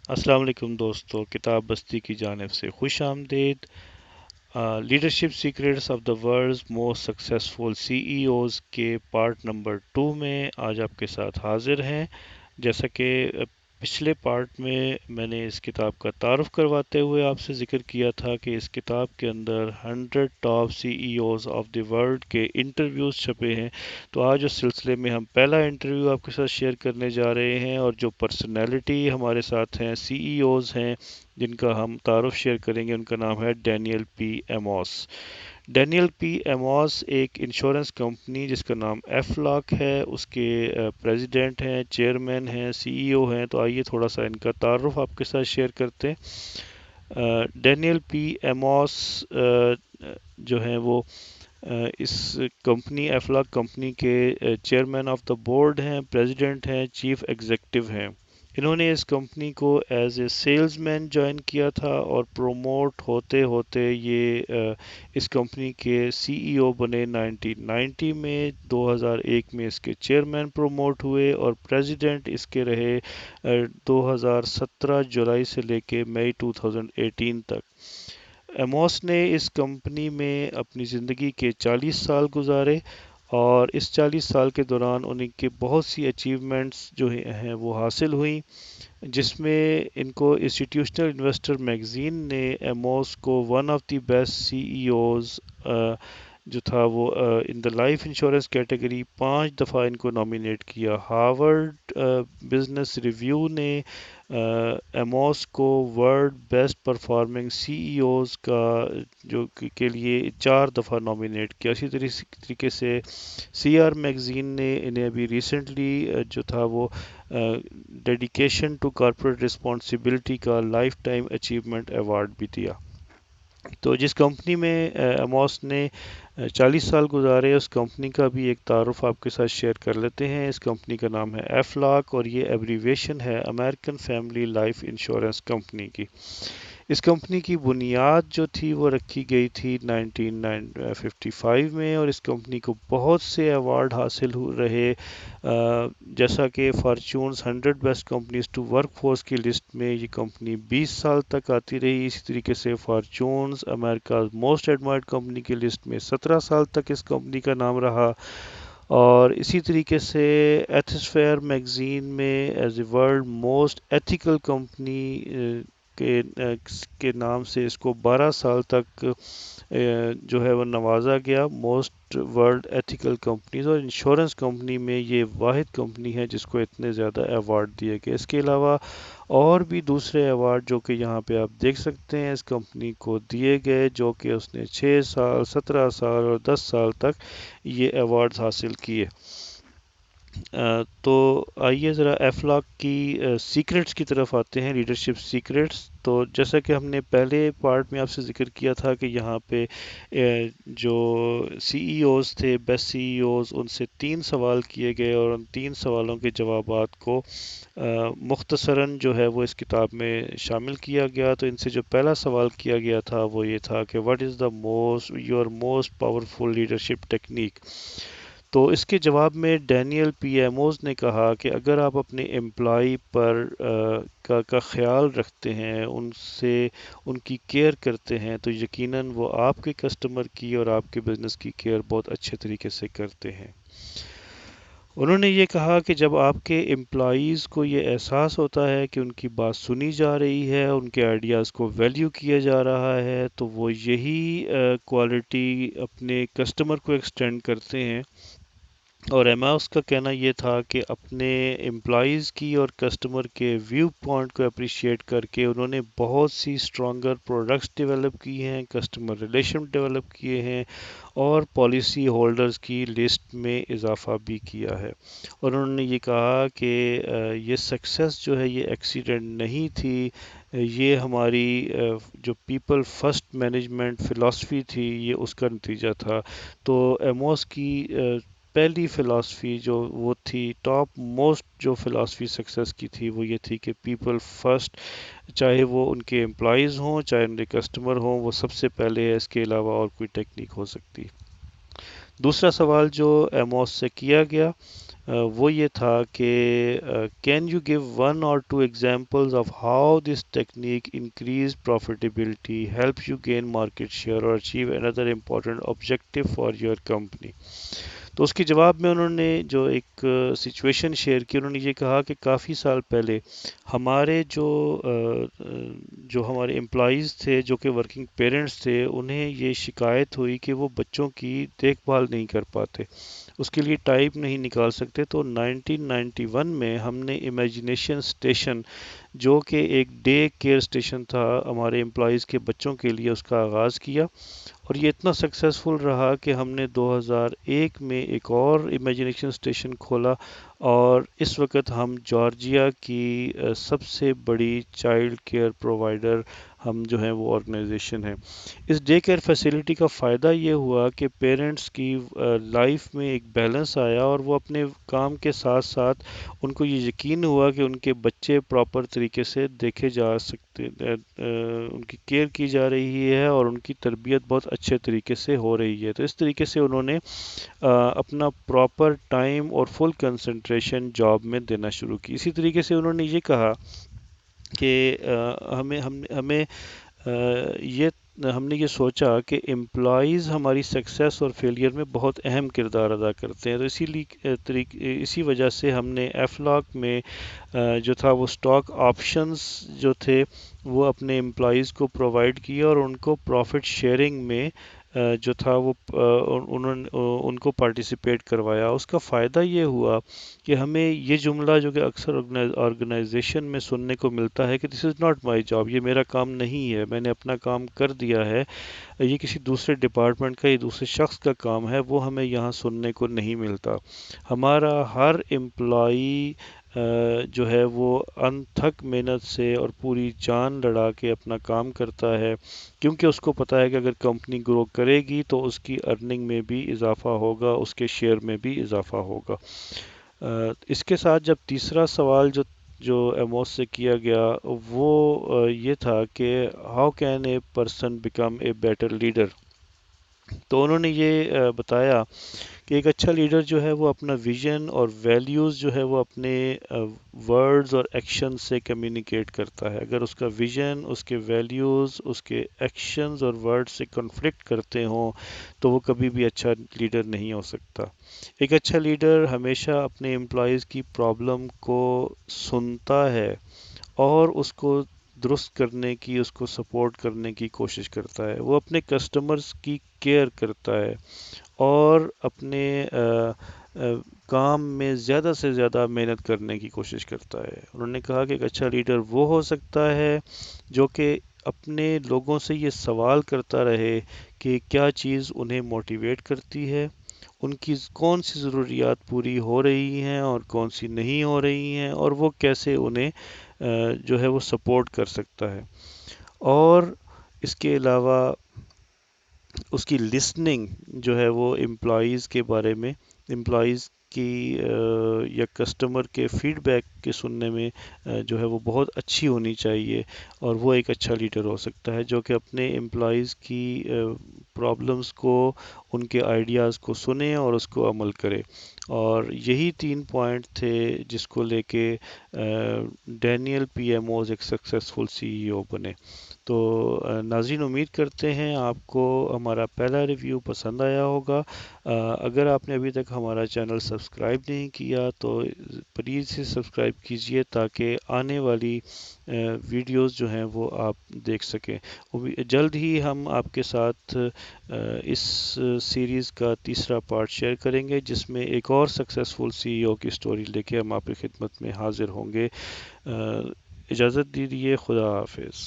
السلام علیکم دوستو، کتاب بستی کی جانب سے خوش آمدید۔ Leadership secrets of the world's most successful C E Os کے پارٹ نمبر 2 میں آج آپ کے ساتھ حاضر ہیں۔ جیسا کہ پچھلے پارٹ میں نے اس کتاب کا تعارف کرواتے ہوئے آپ سے ذکر کیا تھا کہ اس کتاب کے اندر 100 top C E Os of the world کے انٹرویوز چھپے ہیں۔ تو آج اس سلسلے میں ہم پہلا انٹرویو آپ کے ساتھ شیئر کرنے جا رہے ہیں، اور جو پرسنالٹی ہمارے ساتھ ہیں، سی ای اوز ہیں جن کا ہم تعارف شیئر کریں گے، ان کا نام ہے ڈینیل پی ایموس۔ ڈینیل پی ایموس ایک انشورنس کمپنی جس کا نام ایف لاک ہے، اس کے پریزیڈنٹ ہیں، چیئرمین ہیں، سی ای او ہیں۔ تو آئیے تھوڑا سا ان کا تعارف آپ کے ساتھ شیئر کرتے ہیں۔ ڈینیل پی ایموس جو ہیں وہ اس کمپنی ایف لاک کمپنی کے چیئرمین آف دا بورڈ ہیں، پریزیڈنٹ ہیں، چیف ایگزیکٹو ہیں۔ انہوں نے اس کمپنی کو as a salesman join کیا تھا، اور پروموٹ ہوتے ہوتے یہ اس کمپنی کے سی ای او بنے 1990 میں۔ 2001 میں اس کے چیئرمین پروموٹ ہوئے، اور پریزیڈنٹ اس کے رہے 2017 جولائی سے لے کے مئی 2018 تک۔ ایموس نے اس کمپنی میں اپنی زندگی کے 40 سال گزارے، اور اس 40 سال کے دوران انہیں کے بہت سی اچیومنٹس جو ہیں وہ حاصل ہوئیں، جس میں ان کو انسٹیٹیوشنل انویسٹر میگزین نے ایموس کو one of the best C E Os جو تھا وہ in the life insurance category 5 دفعہ ان کو نامینیٹ کیا۔ ہارورڈ بزنس ریویو نے ایموس کو world best performing C E Os کا جو کے لیے 4 دفعہ نامینیٹ کیا۔ اسی طریقے سے سی آر میگزین نے انہیں ابھی ریسنٹلی جو تھا وہ ڈیڈیکیشن ٹو کارپوریٹ رسپانسبلٹی کا لائف ٹائم اچیومنٹ ایوارڈ بھی دیا۔ تو جس کمپنی میں ایموس نے 40 سال گزارے، اس کمپنی کا بھی ایک تعارف آپ کے ساتھ شیئر کر لیتے ہیں۔ اس کمپنی کا نام ہے ایف لاک، اور یہ ایبریویشن ہے American family life insurance company کی۔ اس کمپنی کی بنیاد جو تھی وہ رکھی گئی تھی 1955 میں، اور اس کمپنی کو بہت سے ایوارڈ حاصل رہے، جیسا کہ Fortune's 100 best companies to work for کی لسٹ میں یہ کمپنی 20 سال تک آتی رہی۔ اسی طریقے سے فارچونز امریکہ موسٹ ایڈمائرڈ کمپنی کی لسٹ میں 17 سال تک اس کمپنی کا نام رہا، اور اسی طریقے سے ایتھسفیئر میگزین میں as a world most ethical company کے نام سے اس کو 12 سال تک جو ہے وہ نوازا گیا، موسٹ ورلڈ ایتھیکل کمپنیز۔ اور انشورنس کمپنی میں یہ واحد کمپنی ہے جس کو اتنے زیادہ ایوارڈ دیے گئے۔ اس کے علاوہ اور بھی دوسرے ایوارڈ جو کہ یہاں پہ آپ دیکھ سکتے ہیں اس کمپنی کو دیے گئے، جو کہ اس نے 6 سال، 17 سال اور 10 سال تک یہ ایوارڈز حاصل کیے۔ تو آئیے ذرا ایف لاک کی سیکرٹس کی طرف آتے ہیں، لیڈرشپ سیکرٹس۔ تو جیسا کہ ہم نے پہلے پارٹ میں آپ سے ذکر کیا تھا کہ یہاں پہ جو سی ای اوز تھے، بیسٹ سی ای اوز، ان سے 3 سوال کیے گئے، اور ان 3 سوالوں کے جوابات کو مختصراً جو ہے وہ اس کتاب میں شامل کیا گیا۔ تو ان سے جو پہلا سوال کیا گیا تھا وہ یہ تھا کہ what is the most your most powerful leadership technique. تو اس کے جواب میں ڈینیل پی ایموز نے کہا کہ اگر آپ اپنے امپلائی پر کا خیال رکھتے ہیں، ان سے ان کی کیئر کرتے ہیں، تو یقیناً وہ آپ کے کسٹمر کی اور آپ کے بزنس کی کیئر بہت اچھے طریقے سے کرتے ہیں۔ انہوں نے یہ کہا کہ جب آپ کے امپلائیز کو یہ احساس ہوتا ہے کہ ان کی بات سنی جا رہی ہے، ان کے آئیڈیاز کو ویلیو کیا جا رہا ہے، تو وہ یہی کوالٹی اپنے کسٹمر کو ایکسٹینڈ کرتے ہیں۔ اور ایماؤس کا کہنا یہ تھا کہ اپنے امپلائیز کی اور کسٹمر کے ویو پوائنٹ کو اپریشیٹ کر کے انہوں نے بہت سی اسٹرانگر پروڈکٹس ڈیولپ کی ہیں، کسٹمر ریلیشن ڈیولپ کیے ہیں، اور پالیسی ہولڈرز کی لسٹ میں اضافہ بھی کیا ہے۔ اور انہوں نے یہ کہا کہ یہ سکسیس جو ہے یہ ایکسیڈنٹ نہیں تھی، یہ ہماری جو پیپل فرسٹ مینجمنٹ فلاسفی تھی، یہ اس کا نتیجہ تھا۔ تو ایموس کی پہلی فلاسفی جو وہ تھی، ٹاپ موسٹ جو فلاسفی سکسیس کی تھی، وہ یہ تھی کہ پیپل فرسٹ، چاہے وہ ان کے امپلائیز ہوں، چاہے ان کے کسٹمر ہوں، وہ سب سے پہلے ہے، اس کے علاوہ اور کوئی ٹیکنیک ہو سکتی۔ دوسرا سوال جو ایموس سے کیا گیا وہ یہ تھا کہ کین یو گیو ون اور two examples of how this technique increase profitability help you gain market share اور اچیو اندر important objective for your company. تو اس کے جواب میں انہوں نے جو ایک سچویشن شیئر کی، انہوں نے یہ کہا کہ کافی سال پہلے ہمارے جو ہمارے امپلائیز تھے جو کہ ورکنگ پیرنٹس تھے، انہیں یہ شکایت ہوئی کہ وہ بچوں کی دیکھ بھال نہیں کر پاتے، اس کے لیے ٹائپ نہیں نکال سکتے. تو 1991 میں ہم نے امیجنیشن اسٹیشن جو کہ ایک ڈے کیئر اسٹیشن تھا ہمارے امپلائیز کے بچوں کے لیے، اس کا آغاز کیا. اور یہ اتنا سکسیسفل رہا کہ ہم نے 2001 میں ایک اور امیجنیشن اسٹیشن کھولا، اور اس وقت ہم جارجیا کی سب سے بڑی چائلڈ کیئر پرووائڈر ہم جو ہیں وہ آرگنائزیشن ہے. اس ڈے کیئر فیسلٹی کا فائدہ یہ ہوا کہ پیرنٹس کی لائف میں ایک بیلنس آیا، اور وہ اپنے کام کے ساتھ ساتھ ان کو یہ یقین ہوا کہ ان کے بچے پراپر طریقے سے دیکھے جا سکتے، ان کی کیئر کی جا رہی ہے اور ان کی تربیت بہت اچھے طریقے سے ہو رہی ہے. تو اس طریقے سے انہوں نے اپنا پراپر ٹائم اور فل کنسنٹریشن جاب میں دینا شروع کی. اسی طریقے سے انہوں نے یہ کہا کہ یہ ہم نے یہ سوچا کہ امپلائیز ہماری سکسیس اور فیلئر میں بہت اہم کردار ادا کرتے ہیں. تو اسی وجہ سے ہم نے ایفلاک میں جو تھا وہ اسٹاک آپشنز جو تھے وہ اپنے امپلائیز کو پرووائڈ کیا، اور ان کو پروفٹ شیئرنگ میں جو تھا وہ انہوں نے ان کو پارٹیسپیٹ کروایا. اس کا فائدہ یہ ہوا کہ ہمیں یہ جملہ جو کہ اکثر آرگنائزیشن میں سننے کو ملتا ہے کہ دس از ناٹ مائی جاب، یہ میرا کام نہیں ہے، میں نے اپنا کام کر دیا ہے، یہ کسی دوسرے ڈپارٹمنٹ کا، یہ دوسرے شخص کا کام ہے، وہ ہمیں یہاں سننے کو نہیں ملتا. ہمارا ہر امپلائی جو ہے وہ انتھک محنت سے اور پوری جان لڑا کے اپنا کام کرتا ہے، کیونکہ اس کو پتا ہے کہ اگر کمپنی گرو کرے گی تو اس کی ارننگ میں بھی اضافہ ہوگا، اس کے شیئر میں بھی اضافہ ہوگا. اس کے ساتھ جب تیسرا سوال جو ایموس سے کیا گیا وہ یہ تھا کہ how can a person become a better leader. تو انہوں نے یہ بتایا کہ ایک اچھا لیڈر جو ہے وہ اپنا ویژن اور ویلیوز جو ہے وہ اپنے ورڈز اور ایکشن سے کمیونیکیٹ کرتا ہے. اگر اس کا ویژن، اس کے ویلیوز، اس کے ایکشنز اور ورڈز سے کنفلکٹ کرتے ہوں تو وہ کبھی بھی اچھا لیڈر نہیں ہو سکتا. ایک اچھا لیڈر ہمیشہ اپنے امپلائیز کی پرابلم کو سنتا ہے اور اس کو درست کرنے کی، اس کو سپورٹ کرنے کی کوشش کرتا ہے. وہ اپنے کسٹمرز کی کیئر کرتا ہے اور اپنے کام میں زیادہ سے زیادہ محنت کرنے کی کوشش کرتا ہے. انہوں نے کہا کہ ایک اچھا لیڈر وہ ہو سکتا ہے جو کہ اپنے لوگوں سے یہ سوال کرتا رہے کہ کیا چیز انہیں موٹیویٹ کرتی ہے، ان کی کون سی ضروریات پوری ہو رہی ہیں اور کون سی نہیں ہو رہی ہیں، اور وہ کیسے انہیں جو ہے وہ سپورٹ کر سکتا ہے. اور اس کے علاوہ اس کی لسننگ جو ہے وہ امپلائیز کے بارے میں، امپلائیز کی یا کسٹمر کے فیڈ بیک کے سننے میں جو ہے وہ بہت اچھی ہونی چاہیے. اور وہ ایک اچھا لیڈر ہو سکتا ہے جو کہ اپنے امپلائیز کی پرابلمز کو، ان کے آئیڈیاز کو سنے اور اس کو عمل کرے. اور یہی 3 پوائنٹ تھے جس کو لے کے ڈینیل پی ایم اوز ایک سکسیسفل سی ای او بنے. تو ناظرین، امید کرتے ہیں آپ کو ہمارا پہلا ریویو پسند آیا ہوگا. اگر آپ نے ابھی تک ہمارا چینل سبسکرائب نہیں کیا تو پلیز اسے سبسکرائب کیجئے تاکہ آنے والی ویڈیوز جو ہیں وہ آپ دیکھ سکیں. جلد ہی ہم آپ کے ساتھ اس سیریز کا تیسرا پارٹ شیئر کریں گے جس میں ایک اور سکسیسفل سی ای او کی سٹوری لے کے ہم آپ کی خدمت میں حاضر ہوں گے. اجازت دیجیے، خدا حافظ.